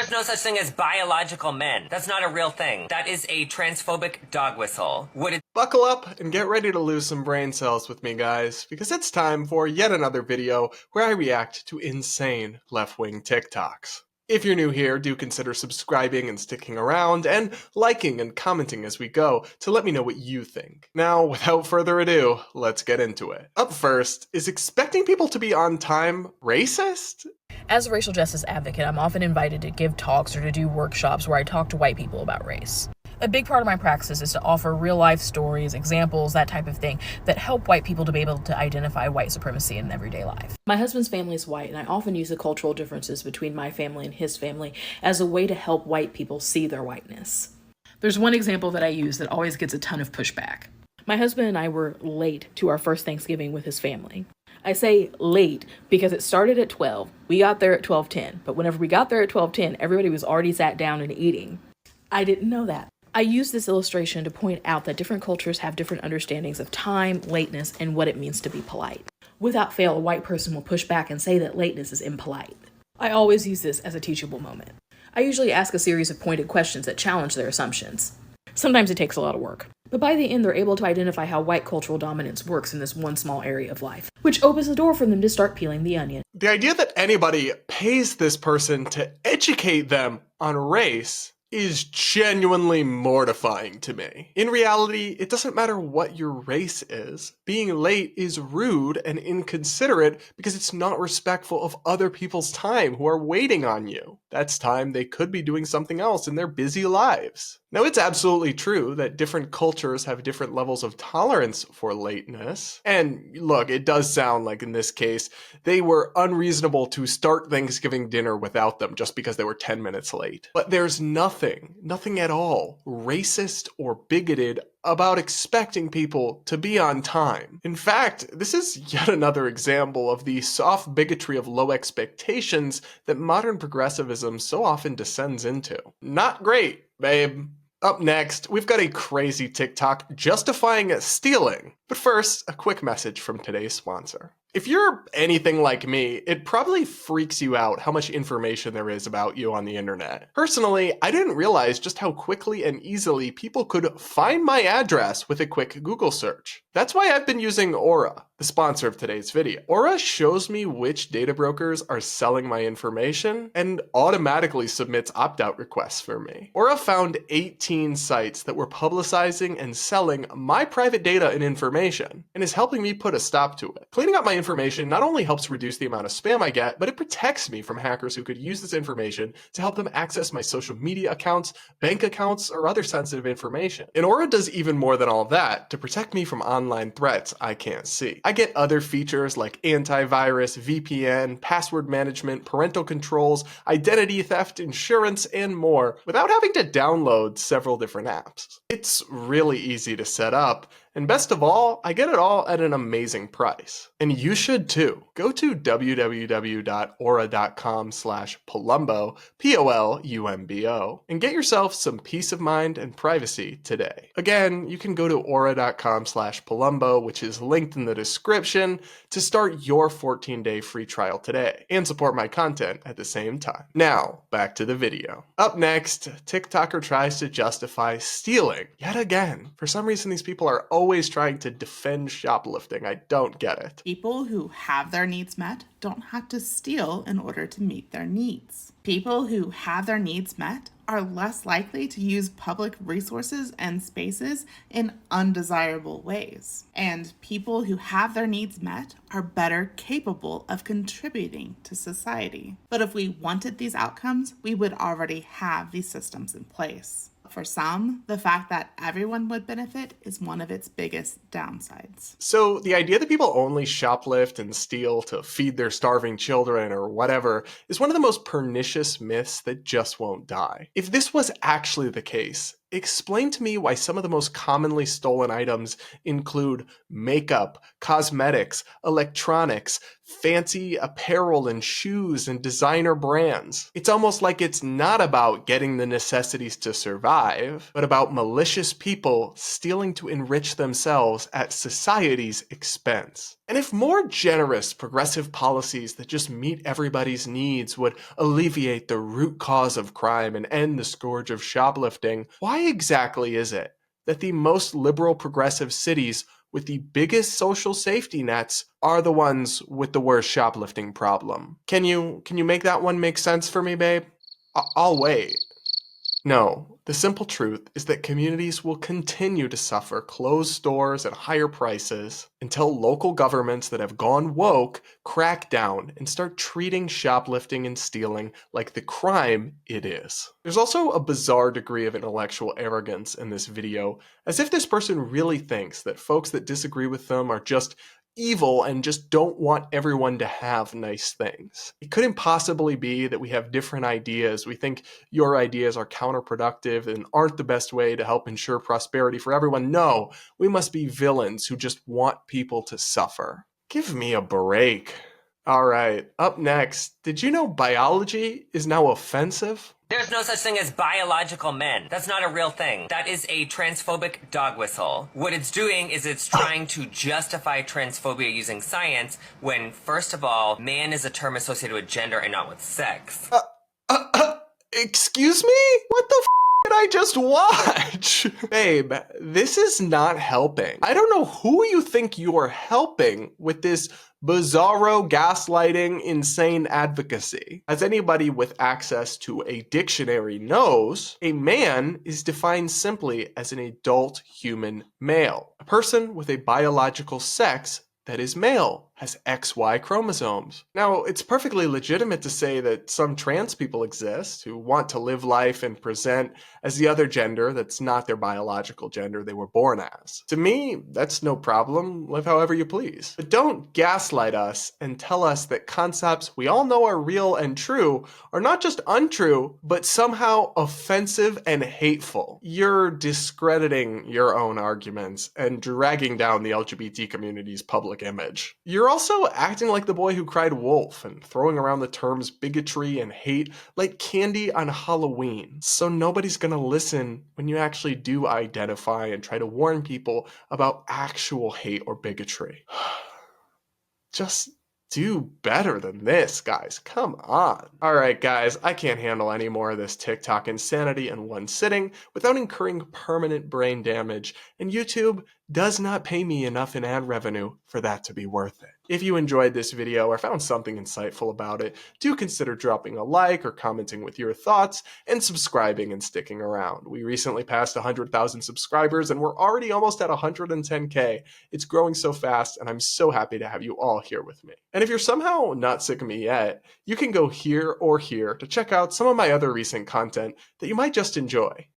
There's no such thing as biological men. That's not a real thing. That is a transphobic dog whistle. Buckle up and get ready to lose some brain cells with me, guys, because it's time for yet another video where I react to insane left-wing TikToks. If you're new here, do consider subscribing and sticking around, and liking and commenting as we go to let me know what you think. Now, without further ado, let's get into it. Up first, is expecting people to be on time racist? As a racial justice advocate, I'm often invited to give talks or to do workshops where I talk to white people about race. A big part of my practice is to offer real-life stories, examples, that type of thing, that help white people to be able to identify white supremacy in everyday life. My husband's family is white, and I often use the cultural differences between my family and his family as a way to help white people see their whiteness. There's one example that I use that always gets a ton of pushback. My husband and I were late to our first Thanksgiving with his family. I say late because it started at 12. We got there at 12:10, but whenever we got there at 12:10, everybody was already sat down and eating. I didn't know that. I use this illustration to point out that different cultures have different understandings of time, lateness, and what it means to be polite. Without fail, a white person will push back and say that lateness is impolite. I always use this as a teachable moment. I usually ask a series of pointed questions that challenge their assumptions. Sometimes it takes a lot of work, but by the end they're able to identify how white cultural dominance works in this one small area of life, which opens the door for them to start peeling the onion. The idea that anybody pays this person to educate them on race is genuinely mortifying to me. In reality, it doesn't matter what your race is. Being late is rude and inconsiderate because it's not respectful of other people's time who are waiting on you. That's time they could be doing something else in their busy lives. Now, it's absolutely true that different cultures have different levels of tolerance for lateness. And look, it does sound like in this case, they were unreasonable to start Thanksgiving dinner without them just because they were 10 minutes late. But there's nothing at all racist or bigoted about expecting people to be on time. In fact, this is yet another example of the soft bigotry of low expectations that modern progressivism so often descends into. Not great, babe. Up next, we've got a crazy TikTok justifying stealing. But first, a quick message from today's sponsor. If you're anything like me, it probably freaks you out how much information there is about you on the internet. Personally, I didn't realize just how quickly and easily people could find my address with a quick Google search. That's why I've been using Aura, the sponsor of today's video. Aura shows me which data brokers are selling my information and automatically submits opt-out requests for me. Aura found 18 sites that were publicizing and selling my private data and information, and is helping me put a stop to it. Cleaning up my information not only helps reduce the amount of spam I get, but it protects me from hackers who could use this information to help them access my social media accounts, bank accounts, or other sensitive information. And Aura does even more than all that to protect me from online threats I can't see. I get other features like antivirus, VPN, password management, parental controls, identity theft, insurance, and more without having to download several different apps. It's really easy to set up, and best of all, I get it all at an amazing price. And you should too. Go to www.aura.com/Polumbo, Polumbo, and get yourself some peace of mind and privacy today. Again, you can go to aura.com/Polumbo, which is linked in the description, to start your 14-day free trial today and support my content at the same time. Now, back to the video. Up next, TikToker tries to justify stealing yet again. For some reason, these people are always trying to defend shoplifting. I don't get it. People who have their needs met don't have to steal in order to meet their needs. People who have their needs met are less likely to use public resources and spaces in undesirable ways. And people who have their needs met are better capable of contributing to society. But if we wanted these outcomes, we would already have these systems in place. For some, the fact that everyone would benefit is one of its biggest downsides. So the idea that people only shoplift and steal to feed their starving children or whatever is one of the most pernicious myths that just won't die. If this was actually the case, explain to me why some of the most commonly stolen items include makeup, cosmetics, electronics, fancy apparel and shoes and designer brands. It's almost like it's not about getting the necessities to survive, but about malicious people stealing to enrich themselves at society's expense. And if more generous, progressive policies that just meet everybody's needs would alleviate the root cause of crime and end the scourge of shoplifting, why exactly is it that the most liberal progressive cities with the biggest social safety nets are the ones with the worst shoplifting problem? Can you make that one make sense for me, babe? I'll wait. No, the simple truth is that communities will continue to suffer closed stores and higher prices until local governments that have gone woke crack down and start treating shoplifting and stealing like the crime it is. There's also a bizarre degree of intellectual arrogance in this video, as if this person really thinks that folks that disagree with them are just evil and just don't want everyone to have nice things. It couldn't possibly be that we have different ideas. We think your ideas are counterproductive and aren't the best way to help ensure prosperity for everyone. No, we must be villains who just want people to suffer. Give me a break. All right, up next, did you know biology is now offensive? There's no such thing as biological men. That's not a real thing. That is a transphobic dog whistle. What it's doing is it's trying to justify transphobia using science when, first of all, man is a term associated with gender and not with sex. Excuse me? What the did I just watch? Babe, this is not helping. I don't know who you think you are helping with this bizarro gaslighting insane advocacy. As anybody with access to a dictionary knows, a man is defined simply as an adult human male. A person with a biological sex that is male, has XY chromosomes. Now, it's perfectly legitimate to say that some trans people exist who want to live life and present as the other gender that's not their biological gender they were born as. To me, that's no problem. Live however you please. But don't gaslight us and tell us that concepts we all know are real and true are not just untrue, but somehow offensive and hateful. You're discrediting your own arguments and dragging down the LGBT community's public image. You're also acting like the boy who cried wolf and throwing around the terms bigotry and hate like candy on Halloween. So nobody's gonna listen when you actually do identify and try to warn people about actual hate or bigotry. Just do better than this, guys. Come on. All right, guys, I can't handle any more of this TikTok insanity in one sitting without incurring permanent brain damage, and YouTube does not pay me enough in ad revenue for that to be worth it. If you enjoyed this video or found something insightful about it, do consider dropping a like or commenting with your thoughts and subscribing and sticking around. We recently passed 100,000 subscribers and we're already almost at 110K. It's growing so fast and I'm so happy to have you all here with me. And if you're somehow not sick of me yet, you can go here or here to check out some of my other recent content that you might just enjoy.